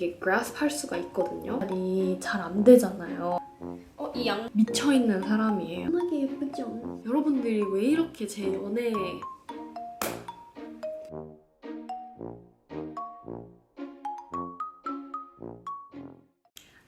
이게 grasp 할 수가 있거든요. 말이 잘 안 되잖아요. 이 양 미쳐있는 사람이에요. 편하게 예쁘죠? 여러분들이 왜 이렇게 제 연애에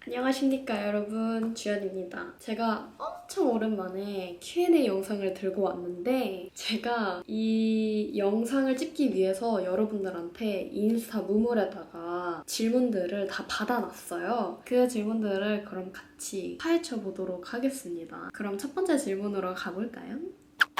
안녕하십니까 여러분, 주연입니다. 제가 엄청 오랜만에 Q&A 영상을 들고 왔는데 제가 이 영상을 찍기 위해서 여러분들한테 인스타 무물에다가 질문들을 다 받아놨어요. 그 질문들을 그럼 같이 파헤쳐 보도록 하겠습니다. 그럼 첫 번째 질문으로 가볼까요?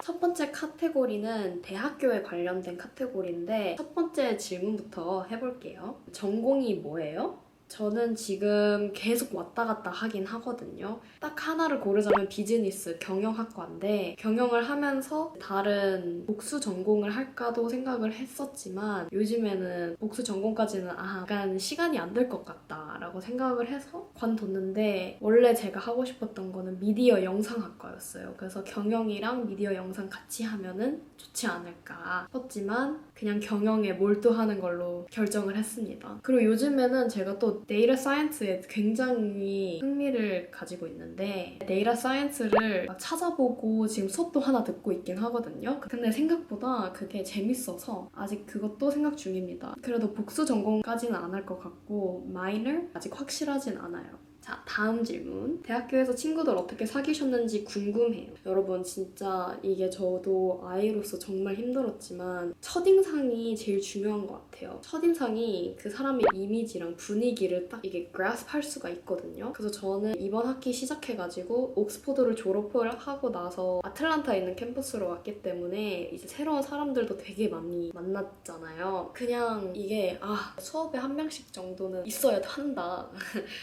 첫 번째 카테고리는 대학교에 관련된 카테고리인데 첫 번째 질문부터 해볼게요. 전공이 뭐예요? 저는 지금 계속 왔다 갔다 하긴 하거든요. 딱 하나를 고르자면 비즈니스 경영학과인데 경영을 하면서 다른 복수 전공을 할까도 생각을 했었지만 요즘에는 복수 전공까지는 약간 시간이 안 될 것 같다라고 생각을 해서 관뒀는데 원래 제가 하고 싶었던 거는 미디어 영상학과였어요. 그래서 경영이랑 미디어 영상 같이 하면은 좋지 않을까 싶었지만 그냥 경영에 몰두하는 걸로 결정을 했습니다. 그리고 요즘에는 제가 또 데이터 사이언스에 굉장히 흥미를 가지고 있는데 데이터 사이언스를 막 찾아보고 지금 수업도 하나 듣고 있긴 하거든요. 근데 생각보다 그게 재밌어서 아직 그것도 생각 중입니다. 그래도 복수 전공까지는 안 할 것 같고 마이너? 아직 확실하진 않아요. 자, 다음 질문. 대학교에서 친구들 어떻게 사귀셨는지 궁금해요. 여러분, 진짜 이게 저도 아이로서 정말 힘들었지만 첫인상이 제일 중요한 것 같아요. 첫인상이 그 사람의 이미지랑 분위기를 딱 이게 grasp 할 수가 있거든요. 그래서 저는 이번 학기 시작해가지고 옥스퍼드를 졸업을 하고 나서 아틀란타에 있는 캠퍼스로 왔기 때문에 이제 새로운 사람들도 되게 많이 만났잖아요. 그냥 이게 수업에 한 명씩 정도는 있어야 한다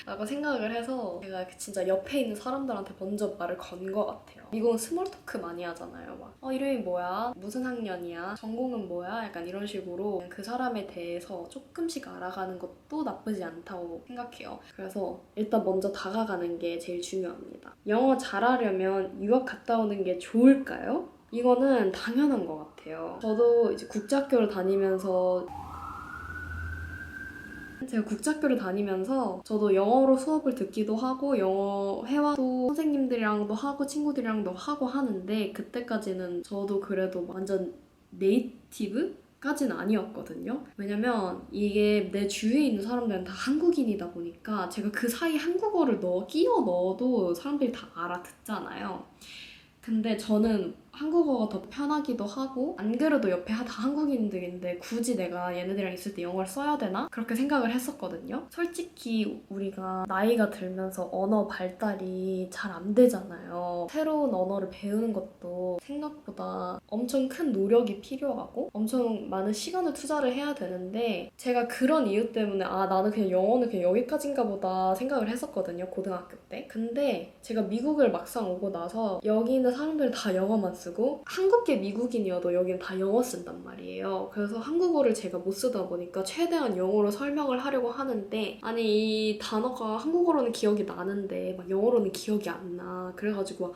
라고 생각을 해서 제가 진짜 옆에 있는 사람들한테 먼저 말을 건 것 같아요. 미국은 스몰 토크 많이 하잖아요. 막 이름이 뭐야? 무슨 학년이야? 전공은 뭐야? 약간 이런 식으로 그 사람에 대해서 조금씩 알아가는 것도 나쁘지 않다고 생각해요. 그래서 일단 먼저 다가가는 게 제일 중요합니다. 영어 잘하려면 유학 갔다 오는 게 좋을까요? 이거는 당연한 것 같아요. 저도 이제 국제학교를 다니면서 제가 국제학교를 다니면서 저도 영어로 수업을 듣기도 하고 영어 회화도 선생님들이랑도 하고 친구들이랑도 하고 하는데 그때까지는 저도 그래도 완전 네이티브? 까지는 아니었거든요. 왜냐면 이게 내 주위에 있는 사람들은 다 한국인이다 보니까 제가 그 사이에 한국어를 끼워 넣어도 사람들이 다 알아듣잖아요. 근데 저는 한국어가 더 편하기도 하고 안 그래도 옆에 다 한국인들인데 굳이 내가 얘네들이랑 있을 때 영어를 써야 되나? 그렇게 생각을 했었거든요. 솔직히 우리가 나이가 들면서 언어 발달이 잘 안 되잖아요. 새로운 언어를 배우는 것도 생각보다 엄청 큰 노력이 필요하고 엄청 많은 시간을 투자를 해야 되는데 제가 그런 이유 때문에 나는 그냥 영어는 그냥 여기까지인가 보다 생각을 했었거든요. 고등학교 때. 근데 제가 미국을 막상 오고 나서 여기 있는 사람들은 다 영어만 쓰고 한국계 미국인이어도 여기는 다 영어 쓴단 말이에요. 그래서 한국어를 제가 못 쓰다 보니까 최대한 영어로 설명을 하려고 하는데 이 단어가 한국어로는 기억이 나는데 막 영어로는 기억이 안 나. 그래가지고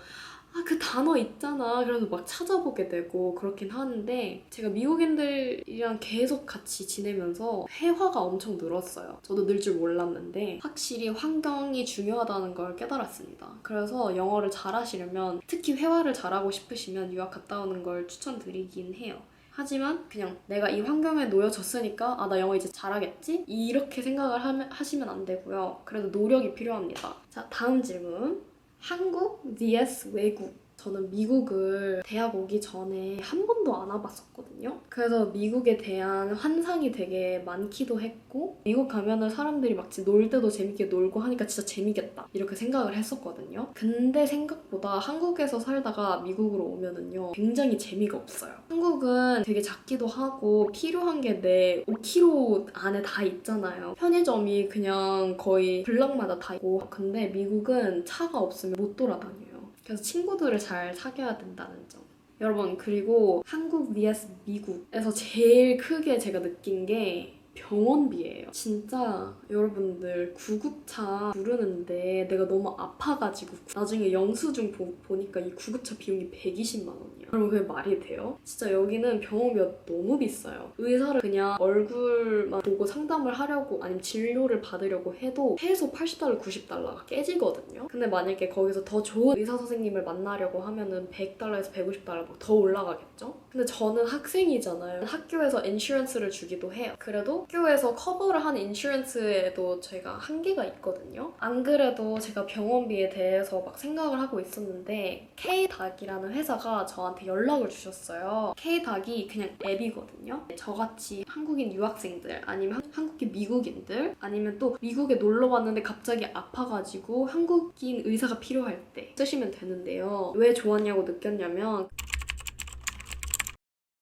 그 단어 있잖아. 그래서 막 찾아보게 되고 그렇긴 하는데 제가 미국인들이랑 계속 같이 지내면서 회화가 엄청 늘었어요. 저도 늘 줄 몰랐는데 확실히 환경이 중요하다는 걸 깨달았습니다. 그래서 영어를 잘하시려면 특히 회화를 잘하고 싶으시면 유학 갔다 오는 걸 추천드리긴 해요. 하지만 그냥 내가 이 환경에 놓여졌으니까 나 영어 이제 잘하겠지? 이렇게 생각을 하시면 안 되고요. 그래도 노력이 필요합니다. 자, 다음 질문. 한국 vs 외국. 저는 미국을 대학 오기 전에 한 번도 안 와봤었거든요. 그래서 미국에 대한 환상이 되게 많기도 했고 미국 가면은 사람들이 막 놀 때도 재밌게 놀고 하니까 진짜 재밌겠다 이렇게 생각을 했었거든요. 근데 생각보다 한국에서 살다가 미국으로 오면은요 굉장히 재미가 없어요. 한국은 되게 작기도 하고 필요한 게 내 5km 안에 다 있잖아요. 편의점이 그냥 거의 블럭마다 다 있고 근데 미국은 차가 없으면 못 돌아다녀요. 그래서 친구들을 잘 사귀어야 된다는 점. 여러분, 그리고 한국 vs 미국에서 제일 크게 제가 느낀 게 병원비예요. 진짜 여러분들 구급차 부르는데 내가 너무 아파가지고 나중에 영수증 보니까 이 구급차 비용이 120만 원이야. 그럼 그게 말이 돼요? 진짜 여기는 병원비가 너무 비싸요. 의사를 그냥 얼굴만 보고 상담을 하려고 아니면 진료를 받으려고 해도 최소 80달러, 90달러가 깨지거든요. 근데 만약에 거기서 더 좋은 의사 선생님을 만나려고 하면은 100달러에서 150달러 더 올라가겠죠? 근데 저는 학생이잖아요. 학교에서 인슈런스를 주기도 해요. 그래도 학교에서 커버를 하는 인슈런스에도 저희가 한계가 있거든요. 안 그래도 제가 병원비에 대해서 막 생각을 하고 있었는데 K닥이라는 회사가 저한테 연락을 주셨어요. K닥이 그냥 앱이거든요. 저같이 한국인 유학생들 아니면 한국인 미국인들 아니면 또 미국에 놀러 왔는데 갑자기 아파가지고 한국인 의사가 필요할 때 쓰시면 되는데요. 왜 좋았냐고 느꼈냐면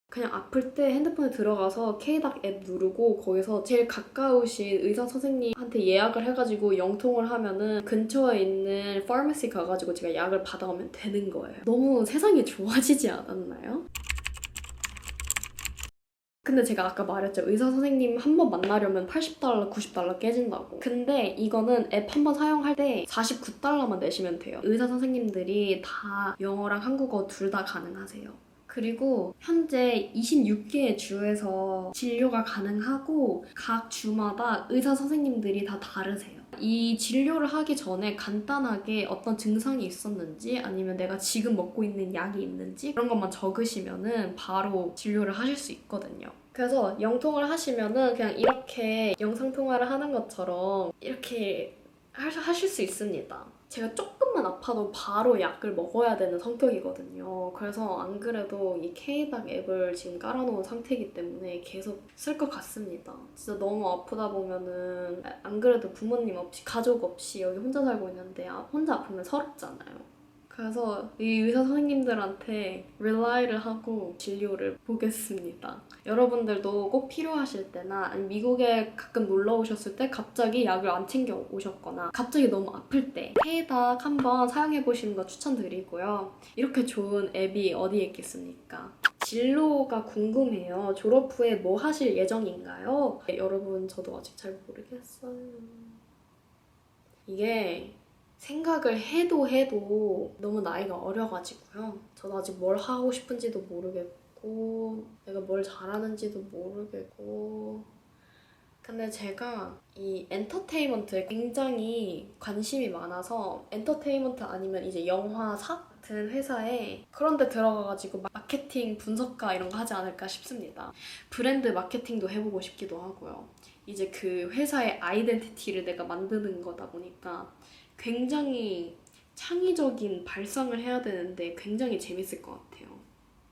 그냥 아플 때 핸드폰에 들어가서 K닥 앱 누르고 거기서 제일 가까우신 의사 선생님한테 예약을 해가지고 영통을 하면은 근처에 있는 파마시 가가지고 제가 약을 받아오면 되는 거예요. 너무 세상이 좋아지지 않았나요? 근데 제가 아까 말했죠. 의사 선생님 한 번 만나려면 80달러, 90달러 깨진다고. 근데 이거는 앱 한 번 사용할 때 49달러만 내시면 돼요. 의사 선생님들이 다 영어랑 한국어 둘 다 가능하세요. 그리고 현재 26개의 주에서 진료가 가능하고 각 주마다 의사 선생님들이 다 다르세요. 이 진료를 하기 전에 간단하게 어떤 증상이 있었는지 아니면 내가 지금 먹고 있는 약이 있는지 그런 것만 적으시면은 바로 진료를 하실 수 있거든요. 그래서 영통을 하시면은 그냥 이렇게 영상통화를 하는 것처럼 이렇게 하실 수 있습니다. 제가 조금만 아파도 바로 약을 먹어야 되는 성격이거든요. 그래서 안 그래도 이 K닥 앱을 지금 깔아놓은 상태이기 때문에 계속 쓸 것 같습니다. 진짜 너무 아프다 보면은 안 그래도 부모님 없이 가족 없이 여기 혼자 살고 있는데 혼자 아프면 서럽잖아요. 그래서 이 의사 선생님들한테 릴라이를 하고 진료를 보겠습니다. 여러분들도 꼭 필요하실 때나 아니면 미국에 가끔 놀러 오셨을 때 갑자기 약을 안 챙겨 오셨거나 갑자기 너무 아플 때 K닥 한번 사용해보시는 거 추천드리고요. 이렇게 좋은 앱이 어디에 있겠습니까? 진로가 궁금해요. 졸업 후에 뭐 하실 예정인가요? 네, 여러분 저도 아직 잘 모르겠어요. 이게 생각을 해도 너무 나이가 어려가지고요. 저도 아직 뭘 하고 싶은지도 모르겠고 내가 뭘 잘하는지도 모르겠고 근데 제가 이 엔터테인먼트에 굉장히 관심이 많아서 엔터테인먼트 아니면 이제 영화사 같은 회사에 그런 데 들어가가지고 마케팅 분석가 이런 거 하지 않을까 싶습니다. 브랜드 마케팅도 해보고 싶기도 하고요. 이제 그 회사의 아이덴티티를 내가 만드는 거다 보니까 굉장히 창의적인 발상을 해야 되는데 굉장히 재밌을 것 같아요.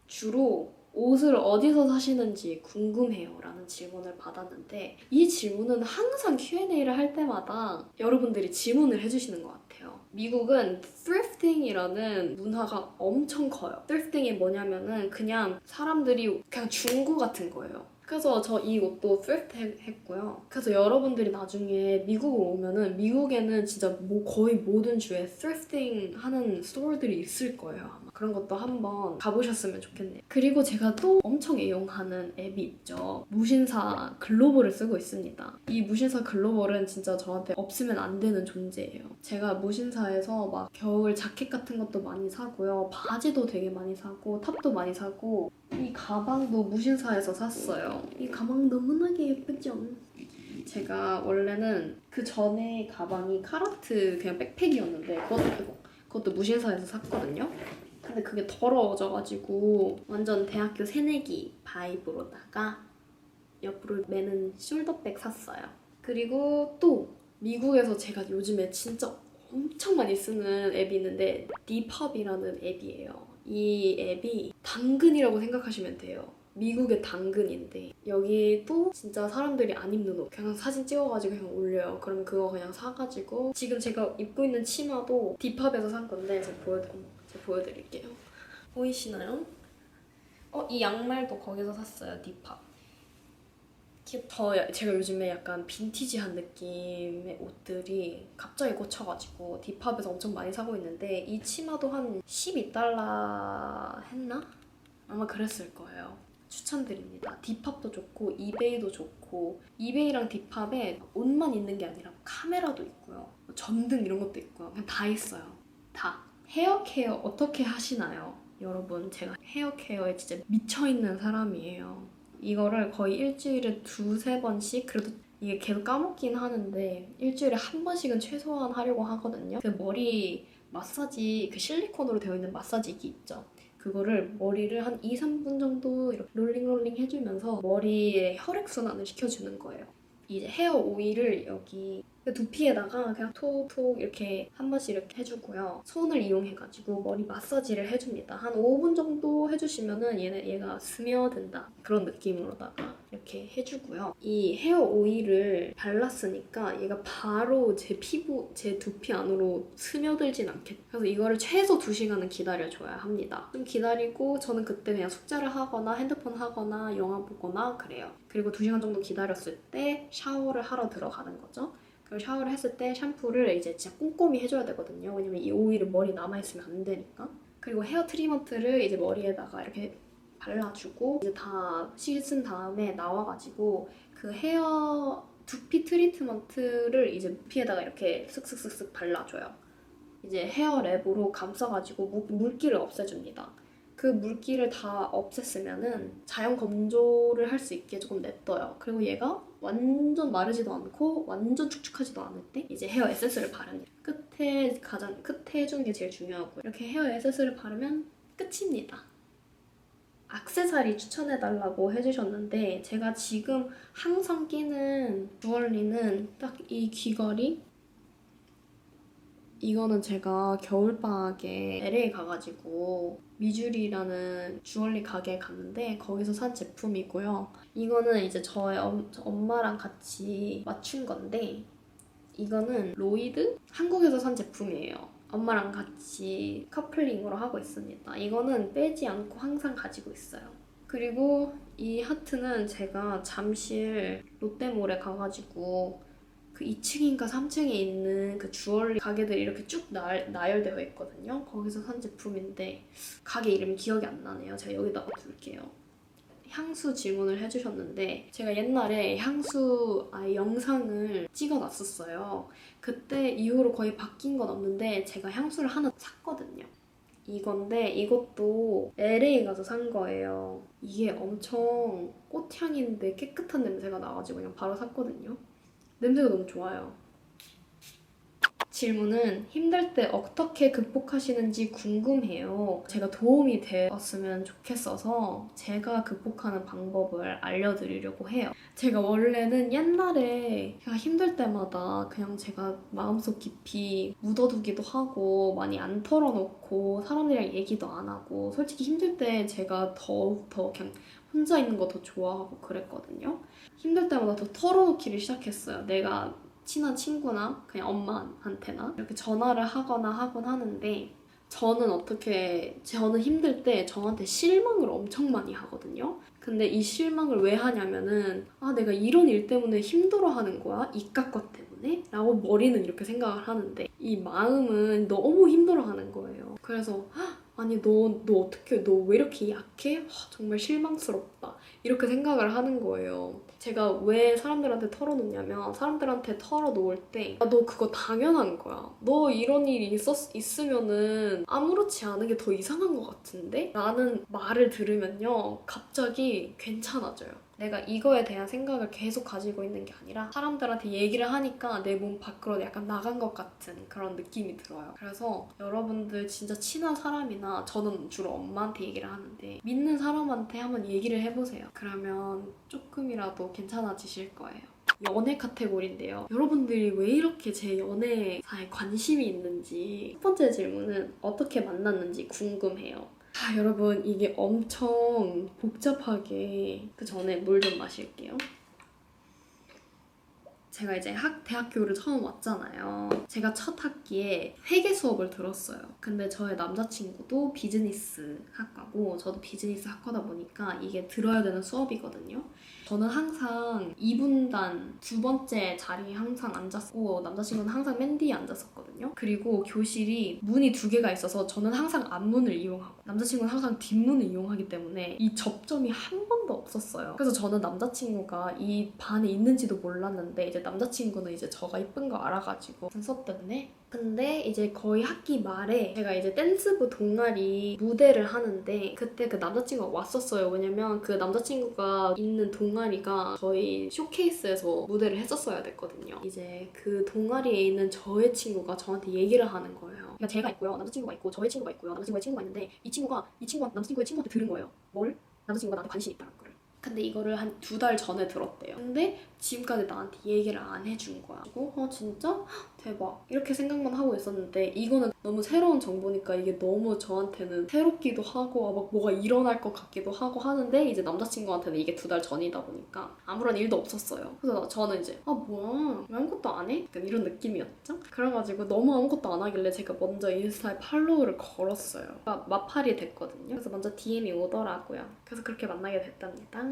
주로 옷을 어디서 사시는지 궁금해요 라는 질문을 받았는데 이 질문은 항상 Q&A를 할 때마다 여러분들이 질문을 해주시는 것 같아요. 미국은 thrifting이라는 문화가 엄청 커요. thrifting이 뭐냐면은 그냥 사람들이 그냥 중고 같은 거예요. 그래서 저 이 옷도 thrift 했고요. 그래서 여러분들이 나중에 미국에 오면은 미국에는 진짜 거의 모든 주에 thrifting 하는 스토어들이 있을 거예요. 아마. 그런 것도 한번 가보셨으면 좋겠네요. 그리고 제가 또 엄청 애용하는 앱이 있죠. 무신사 글로벌을 쓰고 있습니다. 이 무신사 글로벌은 진짜 저한테 없으면 안 되는 존재예요. 제가 무신사에서 막 겨울 자켓 같은 것도 많이 사고요. 바지도 되게 많이 사고 탑도 많이 사고 이 가방도 무신사에서 샀어요. 이 가방 너무나게 예쁘죠? 제가 원래는 그 전에 가방이 카라트 그냥 백팩이었는데 그것도 무신사에서 샀거든요. 근데 그게 더러워져가지고 완전 대학교 새내기 바이브로다가 옆으로 매는 숄더백 샀어요. 그리고 또 미국에서 제가 요즘에 진짜 엄청 많이 쓰는 앱이 있는데 디펍이라는 앱이에요. 이 앱이 당근이라고 생각하시면 돼요. 미국의 당근인데 여기도 진짜 사람들이 안 입는 옷 그냥 사진 찍어가지고 그냥 올려요. 그럼 그거 그냥 사가지고 지금 제가 입고 있는 치마도 디펍에서 산 건데 제가 보여드릴게요. 보이시나요? 이 양말도 거기서 샀어요. 디펍. 제가 요즘에 약간 빈티지한 느낌의 옷들이 갑자기 꽂혀가지고 디팝에서 엄청 많이 사고 있는데 이 치마도 한 12달러 했나? 아마 그랬을 거예요. 추천드립니다. 디팝도 좋고 이베이도 좋고 이베이랑 디팝에 옷만 있는 게 아니라 카메라도 있고요. 전등 이런 것도 있고요. 그냥 다 있어요. 다. 헤어 케어 어떻게 하시나요? 여러분 제가 헤어 케어에 진짜 미쳐있는 사람이에요. 이거를 거의 일주일에 2~3번씩 그래도 이게 계속 까먹긴 하는데 일주일에 1번씩은 최소한 하려고 하거든요. 그 머리 마사지 그 실리콘으로 되어 있는 마사지기 있죠. 그거를 머리를 한 2~3분 정도 이렇게 롤링 해주면서 머리에 혈액순환을 시켜주는 거예요. 이제 헤어 오일을 여기 두피에다가 그냥 톡톡 이렇게 한 번씩 이렇게 해주고요. 손을 이용해가지고 머리 마사지를 해줍니다. 한 5분 정도 해주시면은 얘가 스며든다. 그런 느낌으로다가 이렇게 해주고요. 이 헤어 오일을 발랐으니까 얘가 바로 제 피부, 제 두피 안으로 스며들진 않겠죠. 그래서 이거를 최소 2시간은 기다려줘야 합니다. 좀 기다리고 저는 그때 그냥 숙제를 하거나 핸드폰 하거나 영화 보거나 그래요. 그리고 2시간 정도 기다렸을 때 샤워를 하러 들어가는 거죠. 그리고 샤워를 했을 때 샴푸를 이제 진짜 꼼꼼히 해줘야 되거든요. 왜냐면 이 오일은 머리 남아있으면 안 되니까. 그리고 헤어 트리먼트를 이제 머리에다가 이렇게 발라주고 이제 다 씻은 다음에 나와가지고 그 헤어 두피 트리트먼트를 이제 두피에다가 이렇게 쓱쓱쓱쓱 발라줘요. 이제 헤어랩으로 감싸가지고 물기를 없애줍니다. 그 물기를 다 없앴으면은 자연 건조를 할 수 있게 조금 냅둬요. 그리고 얘가 완전 마르지도 않고 완전 축축하지도 않을 때 이제 헤어 에센스를 바릅니다. 가장 끝에 해주는 게 제일 중요하고요. 이렇게 헤어 에센스를 바르면 끝입니다. 액세서리 추천해달라고 해주셨는데 제가 지금 항상 끼는 주얼리는 딱 이 귀걸이. 이거는 제가 겨울방학에 LA 가가지고 미주리라는 주얼리 가게에 갔는데 거기서 산 제품이고요. 이거는 이제 저의 엄마랑 같이 맞춘 건데 이거는 로이드? 한국에서 산 제품이에요. 엄마랑 같이 커플링으로 하고 있습니다. 이거는 빼지 않고 항상 가지고 있어요. 그리고 이 하트는 제가 잠실 롯데몰에 가가지고 그 2층인가 3층에 있는 그 주얼리 가게들이 이렇게 쭉 나열되어 있거든요. 거기서 산 제품인데 가게 이름이 기억이 안 나네요. 제가 여기다가 둘게요. 향수 질문을 해주셨는데 제가 옛날에 향수 영상을 찍어놨었어요. 그때 이후로 거의 바뀐 건 없는데 제가 향수를 하나 샀거든요. 이건데 이것도 LA 가서 산 거예요. 이게 엄청 꽃향인데 깨끗한 냄새가 나가지고 그냥 바로 샀거든요. 냄새가 너무 좋아요. 질문은 힘들 때 어떻게 극복하시는지 궁금해요. 제가 도움이 되었으면 좋겠어서 제가 극복하는 방법을 알려드리려고 해요. 제가 원래는 옛날에 제가 힘들 때마다 그냥 제가 마음속 깊이 묻어두기도 하고 많이 안 털어놓고 사람들이랑 얘기도 안 하고 솔직히 힘들 때 제가 더 그냥 혼자 있는 거 더 좋아하고 그랬거든요. 힘들 때마다 더 털어놓기를 시작했어요. 내가 친한 친구나 그냥 엄마한테나 이렇게 전화를 하거나 하곤 하는데 저는 힘들 때 저한테 실망을 엄청 많이 하거든요. 근데 이 실망을 왜 하냐면은 내가 이런 일 때문에 힘들어하는 거야? 이깟것 때문에? 라고 머리는 이렇게 생각을 하는데 이 마음은 너무 힘들어하는 거예요. 그래서 아니 너 어떻게 너 왜 이렇게 약해? 정말 실망스럽다. 이렇게 생각을 하는 거예요. 제가 왜 사람들한테 털어놓냐면 사람들한테 털어놓을 때 너 그거 당연한 거야. 너 이런 일이 있으면은 아무렇지 않은 게 더 이상한 것 같은데? 라는 말을 들으면요. 갑자기 괜찮아져요. 내가 이거에 대한 생각을 계속 가지고 있는 게 아니라 사람들한테 얘기를 하니까 내 몸 밖으로 약간 나간 것 같은 그런 느낌이 들어요. 그래서 여러분들 진짜 친한 사람이나 저는 주로 엄마한테 얘기를 하는데 믿는 사람한테 한번 얘기를 해보세요. 그러면 조금이라도 괜찮아지실 거예요. 연애 카테고리인데요. 여러분들이 왜 이렇게 제 연애사에 관심이 있는지 첫 번째 질문은 어떻게 만났는지 궁금해요. 여러분 이게 엄청 복잡하게 그 전에 물 좀 마실게요. 제가 이제 대학교를 처음 왔잖아요. 제가 첫 학기에 회계 수업을 들었어요. 근데 저의 남자친구도 비즈니스 학과고 저도 비즈니스 학과다 보니까 이게 들어야 되는 수업이거든요. 저는 항상 2분단 두 번째 자리에 항상 앉았고 남자친구는 항상 맨 뒤에 앉았었거든요. 그리고 교실이 문이 두 개가 있어서 저는 항상 앞문을 이용하고 남자친구는 항상 뒷문을 이용하기 때문에 이 접점이 한 번도 없었어요. 그래서 저는 남자친구가 이 반에 있는지도 몰랐는데 이제 남자친구는 이제 저가 이쁜 거 알아가지고 썼던데 근데 이제 거의 학기 말에 제가 이제 댄스부 동아리 무대를 하는데 그때 그 남자친구가 왔었어요. 왜냐면 그 남자친구가 있는 동아리가 저희 쇼케이스에서 무대를 했었어야 됐거든요. 이제 그 동아리에 있는 저의 친구가 저한테 얘기를 하는 거예요. 그러니까 제가 있고요. 남자친구가 있고 저의 친구가 있고요. 남자친구의 친구가 있는데 이 친구가 남자친구의 친구한테 들은 거예요. 뭘? 남자친구가 나한테 관심이 있다는 거를. 근데 이거를 한 2달 전에 들었대요. 근데 지금까지 나한테 얘기를 안 해준 거야. 그리고 진짜? 대박. 이렇게 생각만 하고 있었는데 이거는 너무 새로운 정보니까 이게 너무 저한테는 새롭기도 하고 막 뭐가 일어날 것 같기도 하고 하는데 이제 남자친구한테는 이게 2달 전이다 보니까 아무런 일도 없었어요. 그래서 저는 이제 뭐야? 왜 아무것도 안 해? 약간 이런 느낌이었죠? 그래가지고 너무 아무것도 안 하길래 제가 먼저 인스타에 팔로우를 걸었어요. 그러니까 마팔이 됐거든요. 그래서 먼저 DM이 오더라고요. 그래서 그렇게 만나게 됐답니다.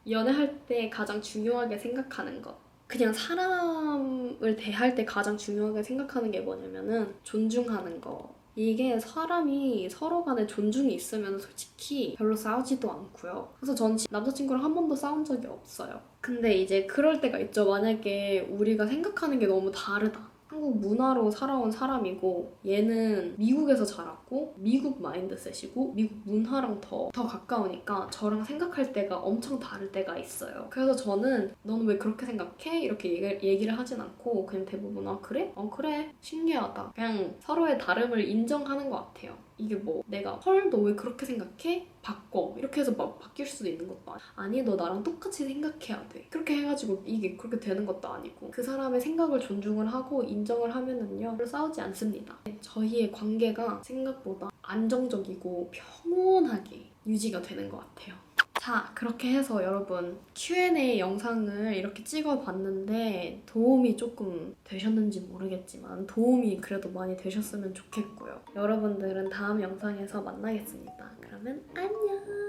연애할 때 가장 중요하게 생각하는 것. 그냥 사람을 대할 때 가장 중요하게 생각하는 게 뭐냐면은 존중하는 거. 이게 사람이 서로 간에 존중이 있으면 솔직히 별로 싸우지도 않고요. 그래서 전 남자친구랑 한 번도 싸운 적이 없어요. 근데 이제 그럴 때가 있죠. 만약에 우리가 생각하는 게 너무 다르다. 한국 문화로 살아온 사람이고 얘는 미국에서 자랐고 미국 마인드셋이고 미국 문화랑 더 가까우니까 저랑 생각할 때가 엄청 다를 때가 있어요. 그래서 저는 너는 왜 그렇게 생각해? 이렇게 얘기를 하진 않고 그냥 대부분 그래? 그래. 신기하다. 그냥 서로의 다름을 인정하는 것 같아요. 이게 뭐 내가 헐 너 왜 그렇게 생각해? 바꿔 이렇게 해서 막 바뀔 수도 있는 것도 아니 너 나랑 똑같이 생각해야 돼 그렇게 해가지고 이게 그렇게 되는 것도 아니고 그 사람의 생각을 존중을 하고 인정을 하면은요 별로 싸우지 않습니다. 저희의 관계가 생각보다 안정적이고 평온하게 유지가 되는 것 같아요. 자, 그렇게 해서 여러분 Q&A 영상을 이렇게 찍어봤는데 도움이 조금 되셨는지 모르겠지만 도움이 그래도 많이 되셨으면 좋겠고요. 여러분들은 다음 영상에서 만나겠습니다. 그러면 안녕!